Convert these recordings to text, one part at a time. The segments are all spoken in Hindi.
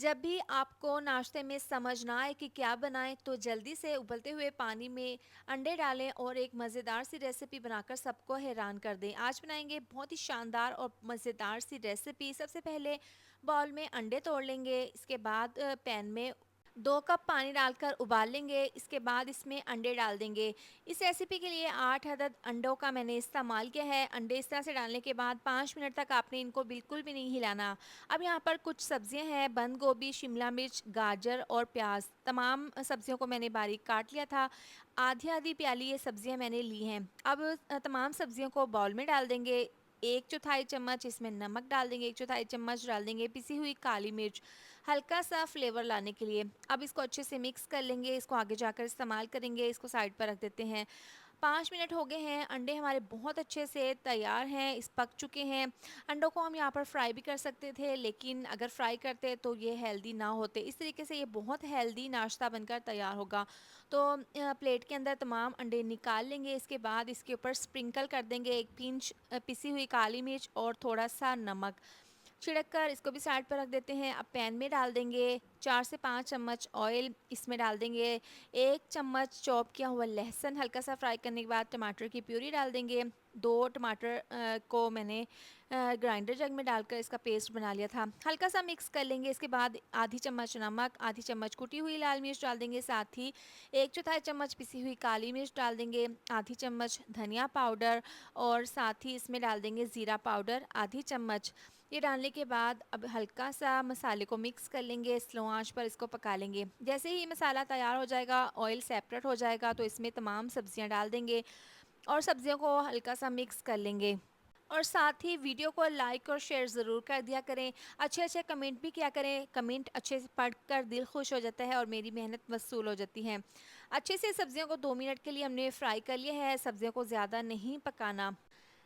जब भी आपको नाश्ते में समझ ना आए कि क्या बनाएं तो जल्दी से उबलते हुए पानी में अंडे डालें और एक मज़ेदार सी रेसिपी बनाकर सबको हैरान कर दें। आज बनाएंगे बहुत ही शानदार और मज़ेदार सी रेसिपी। सबसे पहले बाउल में अंडे तोड़ लेंगे। इसके बाद पैन में 2 कप पानी डालकर उबाल लेंगे। इसके बाद इसमें अंडे डाल देंगे। इस रेसिपी के लिए 8 अदद अंडों का मैंने इस्तेमाल किया है। अंडे इस तरह से डालने के बाद 5 मिनट तक आपने इनको बिल्कुल भी नहीं हिलाना। अब यहाँ पर कुछ सब्जियां हैं, बंद गोभी, शिमला मिर्च, गाजर और प्याज। तमाम सब्जियों को मैंने बारीक काट लिया था। आधी आधी प्याली ये सब्जियां मैंने ली हैं। अब तमाम सब्जियों को बाउल में डाल देंगे। 1/4 चम्मच इसमें नमक डाल देंगे। 1/4 चम्मच डाल देंगे पिसी हुई काली मिर्च, हल्का सा फ्लेवर लाने के लिए। अब इसको अच्छे से मिक्स कर लेंगे। इसको आगे जाकर इस्तेमाल करेंगे। इसको साइड पर रख देते हैं। 5 मिनट हो गए हैं। अंडे हमारे बहुत अच्छे से तैयार हैं, इस पक चुके हैं। अंडों को हम यहाँ पर फ्राई भी कर सकते थे, लेकिन अगर फ्राई करते तो ये हेल्दी ना होते। इस तरीके से ये बहुत हेल्दी नाश्ता बनकर तैयार होगा। तो प्लेट के अंदर तमाम अंडे निकाल लेंगे। इसके बाद इसके ऊपर स्प्रिंकल कर देंगे 1 पिंच पिसी हुई काली मिर्च और थोड़ा सा नमक छिड़क कर इसको भी साइड पर रख देते हैं। अब पैन में डाल देंगे 4 से 5 चम्मच ऑयल। इसमें डाल देंगे 1 चम्मच चॉप किया हुआ लहसुन। हल्का सा फ्राई करने के बाद टमाटर की प्यूरी डाल देंगे। 2 टमाटर को मैंने ग्राइंडर जग में डालकर इसका पेस्ट बना लिया था। हल्का सा मिक्स कर लेंगे। इसके बाद आधी चम्मच नमक, आधी चम्मच कुटी हुई लाल मिर्च डाल देंगे। साथ ही 1/4 चम्मच पिसी हुई काली मिर्च डाल देंगे। आधी चम्मच धनिया पाउडर और साथ ही इसमें डाल देंगे ज़ीरा पाउडर आधी चम्मच। ये डालने के बाद अब हल्का सा मसाले को मिक्स कर लेंगे। स्लो आंच पर इसको पका लेंगे। जैसे ही मसाला तैयार हो जाएगा, ऑयल सेपरेट हो जाएगा, तो इसमें तमाम सब्जियां डाल देंगे और सब्जियों को हल्का सा मिक्स कर लेंगे। और साथ ही वीडियो को लाइक और शेयर ज़रूर कर दिया करें। अच्छे अच्छे कमेंट भी किया करें। कमेंट अच्छे से पढ़कर दिल खुश हो जाता है और मेरी मेहनत वसूल हो जाती है। अच्छे से सब्जियों को 2 मिनट के लिए हमने फ्राई कर लिया है। सब्जियों को ज़्यादा नहीं पकाना।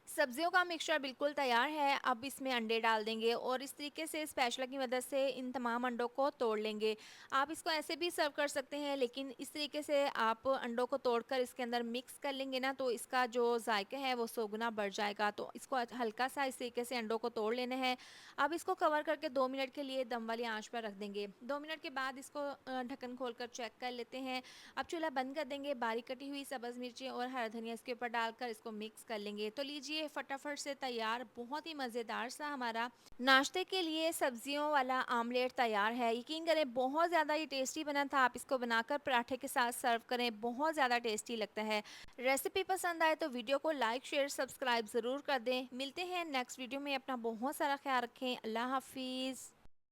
सब्जियों का मिक्सचर बिल्कुल तैयार है। अब इसमें अंडे डाल देंगे और इस तरीके से स्पैचुला की मदद से इन तमाम अंडों को तोड़ लेंगे। आप इसको ऐसे भी सर्व कर सकते हैं, लेकिन इस तरीके से आप अंडों को तोड़कर इसके अंदर मिक्स कर लेंगे ना, तो इसका जो जायका है वो सोगुना बढ़ जाएगा। तो इसको हल्का सा इस तरीके से अंडों को तोड़ लेना है। अब इसको कवर करके 2 मिनट के लिए दम वाली आंच पर रख देंगे। 2 मिनट के बाद इसको ढक्कन खोलकर चेक कर लेते हैं। अब चूल्हा बंद कर देंगे। बारीक कटी हुई सब्ज़ मिर्ची और हरा धनिया इसके ऊपर डालकर इसको मिक्स कर लेंगे। तो लीजिए फटाफट से तैयार बहुत ही मज़ेदार सा हमारा नाश्ते के लिए सब्जियों वाला आमलेट तैयार है। यकीन करें बहुत ज़्यादा ये टेस्टी बना था। आप इसको बनाकर पराठे के साथ सर्व करें, बहुत ज़्यादा टेस्टी लगता है। रेसिपी पसंद आए तो वीडियो को लाइक शेयर सब्सक्राइब ज़रूर कर दें। मिलते हैं नेक्स्ट वीडियो में। अपना बहुत सारा ख्याल रखें। अल्लाह हाफिज़।